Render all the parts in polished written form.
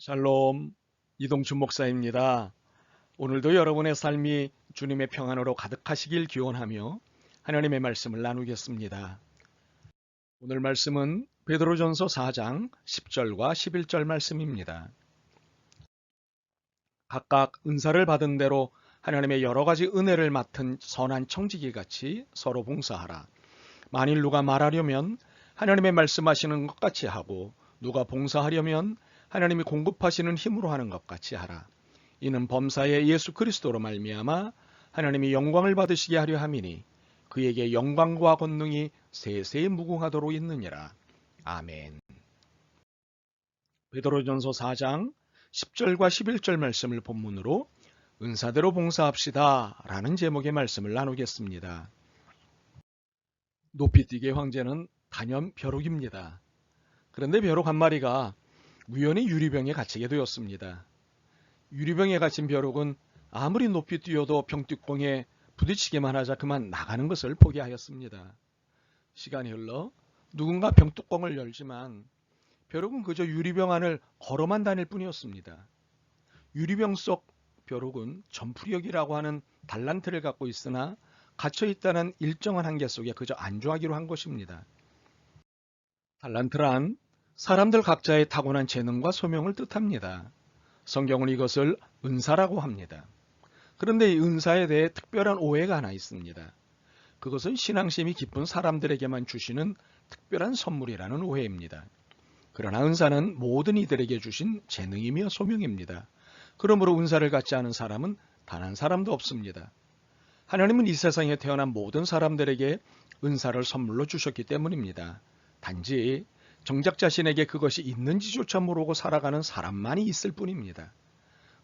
샬롬, 이동춘 목사입니다. 오늘도 여러분의 삶이 주님의 평안으로 가득하시길 기원하며 하나님의 말씀을 나누겠습니다. 오늘 말씀은 베드로전서 4장 10절과 11절 말씀입니다. 각각 은사를 받은 대로 하나님의 여러 가지 은혜를 맡은 선한 청지기 같이 서로 봉사하라. 만일 누가 말하려면 하나님의 말씀하시는 것 같이 하고 누가 봉사하려면 하나님이 공급하시는 힘으로 하는 것 같이 하라. 이는 범사의 예수 그리스도로 말미암아 하나님이 영광을 받으시게 하려 함이니 그에게 영광과 권능이 세세히 무궁하도록 있느니라. 아멘. 베드로전서 4장 10절과 11절 말씀을 본문으로 은사대로 봉사합시다 라는 제목의 말씀을 나누겠습니다. 높이뛰기의 황제는 단연 벼룩입니다. 그런데 벼룩 한 마리가 우연히 유리병에 갇히게 되었습니다. 유리병에 갇힌 벼룩은 아무리 높이 뛰어도 병뚜껑에 부딪히기만 하자 그만 나가는 것을 포기하였습니다. 시간이 흘러 누군가 병뚜껑을 열지만 벼룩은 그저 유리병 안을 걸어만 다닐 뿐이었습니다. 유리병 속 벼룩은 점프력이라고 하는 달란트를 갖고 있으나 갇혀있다는 일정한 한계 속에 그저 안주하기로 한 것입니다. 달란트란 사람들 각자의 타고난 재능과 소명을 뜻합니다. 성경은 이것을 은사라고 합니다. 그런데 이 은사에 대해 특별한 오해가 하나 있습니다. 그것은 신앙심이 깊은 사람들에게만 주시는 특별한 선물이라는 오해입니다. 그러나 은사는 모든 이들에게 주신 재능이며 소명입니다. 그러므로 은사를 갖지 않은 사람은 단 한 사람도 없습니다. 하나님은 이 세상에 태어난 모든 사람들에게 은사를 선물로 주셨기 때문입니다. 단지 정작 자신에게 그것이 있는지조차 모르고 살아가는 사람만이 있을 뿐입니다.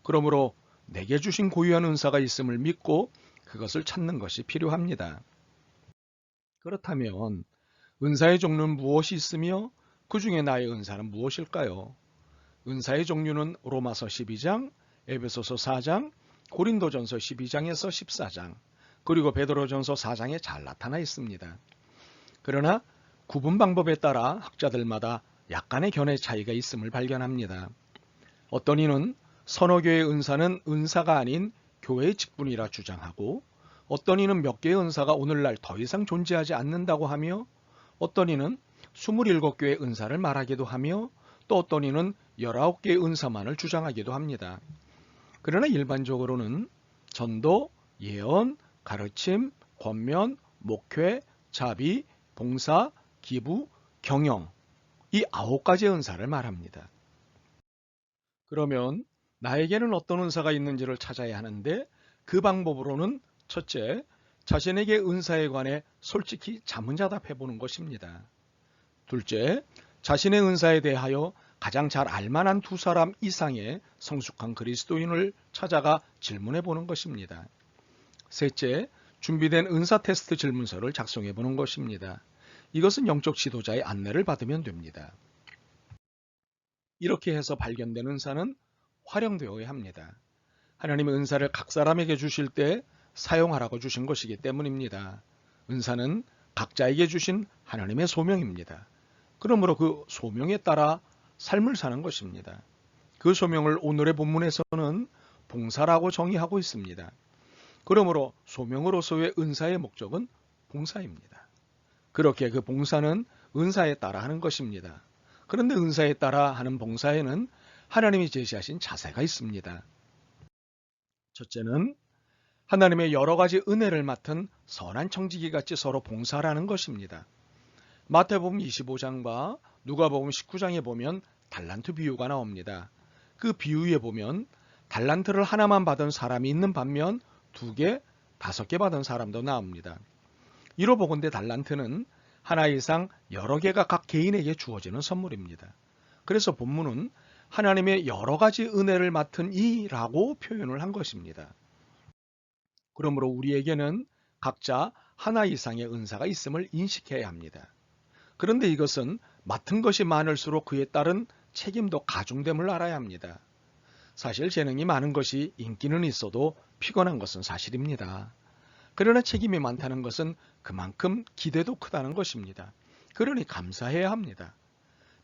그러므로 내게 주신 고유한 은사가 있음을 믿고 그것을 찾는 것이 필요합니다. 그렇다면 은사의 종류는 무엇이 있으며 그 중에 나의 은사는 무엇일까요? 은사의 종류는 로마서 12장, 에베소서 4장, 고린도전서 12장에서 14장, 그리고 베드로전서 4장에 잘 나타나 있습니다. 그러나 구분 방법에 따라 학자들마다 약간의 견해 차이가 있음을 발견합니다. 어떤 이는 서너 교의 은사는 은사가 아닌 교회의 직분이라 주장하고 어떤 이는 몇 개의 은사가 오늘날 더 이상 존재하지 않는다고 하며 어떤 이는 27개의 은사를 말하기도 하며 또 어떤 이는 19개의 은사만을 주장하기도 합니다. 그러나 일반적으로는 전도, 예언, 가르침, 권면, 목회, 자비, 봉사, 기부, 경영 이 9가지의 은사를 말합니다. 그러면 나에게는 어떤 은사가 있는지를 찾아야 하는데 그 방법으로는 첫째, 자신에게 은사에 관해 솔직히 자문자답해 보는 것입니다. 둘째, 자신의 은사에 대하여 가장 잘 알만한 두 사람 이상의 성숙한 그리스도인을 찾아가 질문해 보는 것입니다. 셋째, 준비된 은사 테스트 질문서를 작성해 보는 것입니다. 이것은 영적 지도자의 안내를 받으면 됩니다. 이렇게 해서 발견된 은사는 활용되어야 합니다. 하나님의 은사를 각 사람에게 주실 때 사용하라고 주신 것이기 때문입니다. 은사는 각자에게 주신 하나님의 소명입니다. 그러므로 그 소명에 따라 삶을 사는 것입니다. 그 소명을 오늘의 본문에서는 봉사라고 정의하고 있습니다. 그러므로 소명으로서의 은사의 목적은 봉사입니다. 그렇게 그 봉사는 은사에 따라 하는 것입니다. 그런데 은사에 따라 하는 봉사에는 하나님이 제시하신 자세가 있습니다. 첫째는 하나님의 여러 가지 은혜를 맡은 선한 청지기같이 서로 봉사하라는 것입니다. 마태복음 25장과 누가복음 19장에 보면 달란트 비유가 나옵니다. 그 비유에 보면 달란트를 하나만 받은 사람이 있는 반면 2개, 5개 받은 사람도 나옵니다. 이로 보건대 달란트는 하나 이상 여러 개가 각 개인에게 주어지는 선물입니다. 그래서 본문은 하나님의 여러 가지 은혜를 맡은 이라고 표현을 한 것입니다. 그러므로 우리에게는 각자 하나 이상의 은사가 있음을 인식해야 합니다. 그런데 이것은 맡은 것이 많을수록 그에 따른 책임도 가중됨을 알아야 합니다. 사실 재능이 많은 것이 인기는 있어도 피곤한 것은 사실입니다. 그러나 책임이 많다는 것은 그만큼 기대도 크다는 것입니다. 그러니 감사해야 합니다.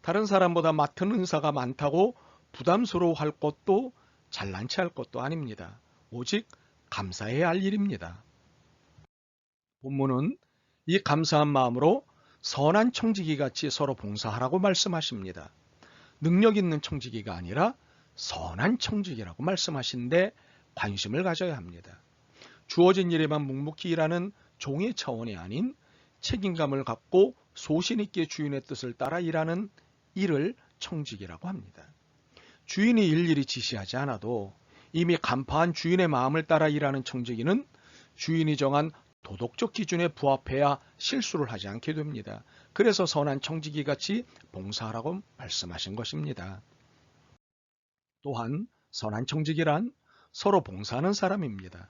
다른 사람보다 맡은 은사가 많다고 부담스러워할 것도 잘난 체할 것도 아닙니다. 오직 감사해야 할 일입니다. 본문은 이 감사한 마음으로 선한 청지기 같이 서로 봉사하라고 말씀하십니다. 능력 있는 청지기가 아니라 선한 청지기라고 말씀하신데 관심을 가져야 합니다. 주어진 일에만 묵묵히 일하는 종의 차원이 아닌 책임감을 갖고 소신 있게 주인의 뜻을 따라 일하는 일을 청지기라고 합니다. 주인이 일일이 지시하지 않아도 이미 간파한 주인의 마음을 따라 일하는 청지기는 주인이 정한 도덕적 기준에 부합해야 실수를 하지 않게 됩니다. 그래서 선한 청지기 같이 봉사하라고 말씀하신 것입니다. 또한 선한 청지기란 서로 봉사하는 사람입니다.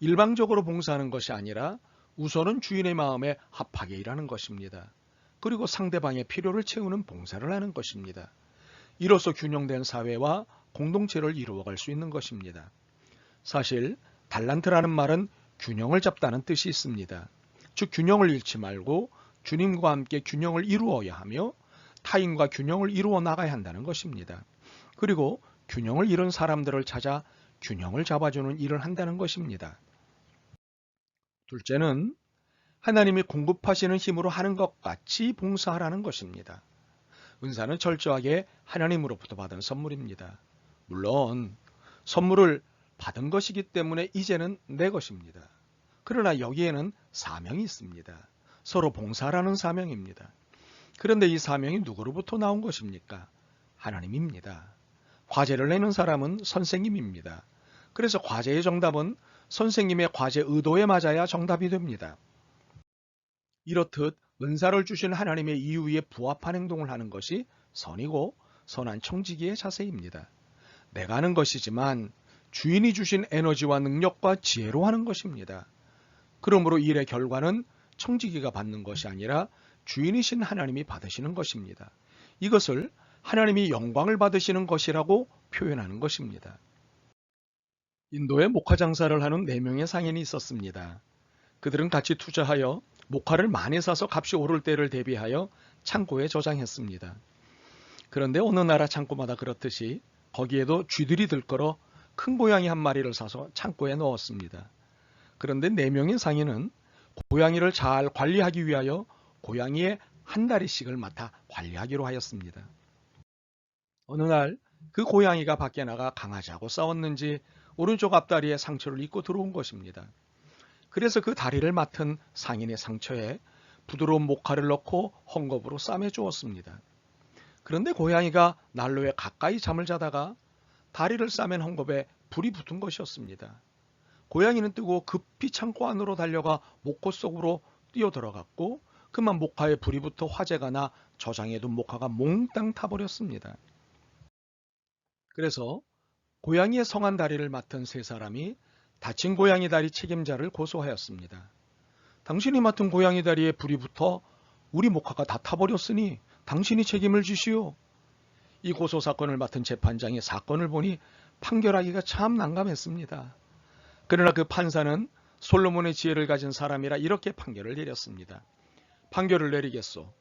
일방적으로 봉사하는 것이 아니라 우선은 주인의 마음에 합하게 일하는 것입니다. 그리고 상대방의 필요를 채우는 봉사를 하는 것입니다. 이로써 균형된 사회와 공동체를 이루어갈 수 있는 것입니다. 사실 달란트라는 말은 균형을 잡다는 뜻이 있습니다. 즉 균형을 잃지 말고 주님과 함께 균형을 이루어야 하며 타인과 균형을 이루어 나가야 한다는 것입니다. 그리고 균형을 잃은 사람들을 찾아 균형을 잡아주는 일을 한다는 것입니다. 둘째는 하나님이 공급하시는 힘으로 하는 것 같이 봉사하라는 것입니다. 은사는 철저하게 하나님으로부터 받은 선물입니다. 물론 선물을 받은 것이기 때문에 이제는 내 것입니다. 그러나 여기에는 사명이 있습니다. 서로 봉사하라는 사명입니다. 그런데 이 사명이 누구로부터 나온 것입니까? 하나님입니다. 과제를 내는 사람은 선생님입니다. 그래서 과제의 정답은 선생님의 과제 의도에 맞아야 정답이 됩니다. 이렇듯 은사를 주신 하나님의 이유에 부합한 행동을 하는 것이 선이고 선한 청지기의 자세입니다. 내가 하는 것이지만 주인이 주신 에너지와 능력과 지혜로 하는 것입니다. 그러므로 일의 결과는 청지기가 받는 것이 아니라 주인이신 하나님이 받으시는 것입니다. 이것을 하나님이 영광을 받으시는 것이라고 표현하는 것입니다. 인도에 목화 장사를 하는 4명의 상인이 있었습니다. 그들은 같이 투자하여 목화를 많이 사서 값이 오를 때를 대비하여 창고에 저장했습니다. 그런데 어느 나라 창고마다 그렇듯이 거기에도 쥐들이 들끓어 큰 고양이 한 마리를 사서 창고에 넣었습니다. 그런데 4명의 상인은 고양이를 잘 관리하기 위하여 고양이의 한 다리씩을 맡아 관리하기로 하였습니다. 어느 날 그 고양이가 밖에 나가 강아지하고 싸웠는지 오른쪽 앞다리에 상처를 입고 들어온 것입니다. 그래서 그 다리를 맡은 상인의 상처에 부드러운 목화를 넣고 헝겊으로 싸매 주었습니다. 그런데 고양이가 난로에 가까이 잠을 자다가 다리를 싸맨 헝겊에 불이 붙은 것이었습니다. 고양이는 뜨고 급히 창고 안으로 달려가 목화 속으로 뛰어들어갔고 그만 목화에 불이 붙어 화재가 나 저장해둔 목화가 몽땅 타버렸습니다. 그래서 고양이의 성한 다리를 맡은 3사람이 다친 고양이 다리 책임자를 고소하였습니다. 당신이 맡은 고양이 다리에 불이 붙어 우리 목화가 다 타버렸으니 당신이 책임을 지시오. 이 고소 사건을 맡은 재판장이 사건을 보니 판결하기가 참 난감했습니다. 그러나 그 판사는 솔로몬의 지혜를 가진 사람이라 이렇게 판결을 내렸습니다. 판결을 내리겠소.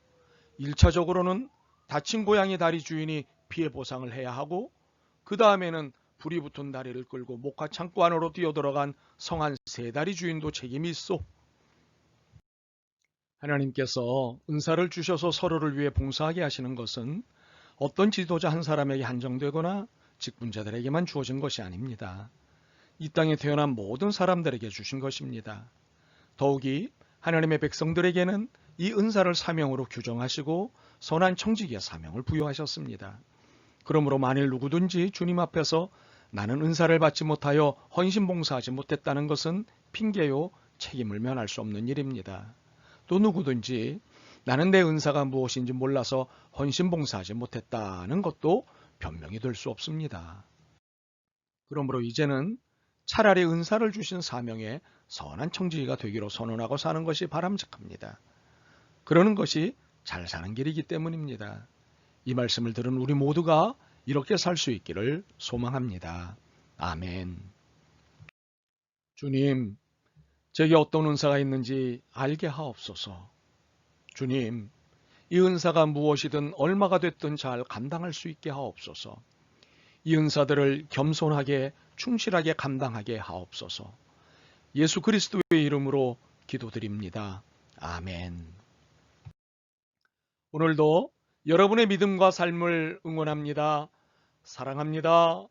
1차적으로는 다친 고양이 다리 주인이 피해 보상을 해야 하고 그 다음에는 불이 붙은 다리를 끌고 목화 창고 안으로 뛰어들어간 성한 3다리 주인도 책임이 있소. 하나님께서 은사를 주셔서 서로를 위해 봉사하게 하시는 것은 어떤 지도자 한 사람에게 한정되거나 직분자들에게만 주어진 것이 아닙니다. 이 땅에 태어난 모든 사람들에게 주신 것입니다. 더욱이 하나님의 백성들에게는 이 은사를 사명으로 규정하시고 선한 청지기의 사명을 부여하셨습니다. 그러므로 만일 누구든지 주님 앞에서 나는 은사를 받지 못하여 헌신봉사하지 못했다는 것은 핑계요 책임을 면할 수 없는 일입니다. 또 누구든지 나는 내 은사가 무엇인지 몰라서 헌신봉사하지 못했다는 것도 변명이 될 수 없습니다. 그러므로 이제는 차라리 은사를 주신 사명에 선한 청지기가 되기로 선언하고 사는 것이 바람직합니다. 그러는 것이 잘 사는 길이기 때문입니다. 이 말씀을 들은 우리 모두가 이렇게 살 수 있기를 소망합니다. 아멘. 주님, 제게 어떤 은사가 있는지 알게 하옵소서. 주님, 이 은사가 무엇이든 얼마가 됐든 잘 감당할 수 있게 하옵소서. 이 은사들을 겸손하게 충실하게 감당하게 하옵소서. 예수 그리스도의 이름으로 기도드립니다. 아멘. 오늘도 여러분의 믿음과 삶을 응원합니다. 사랑합니다.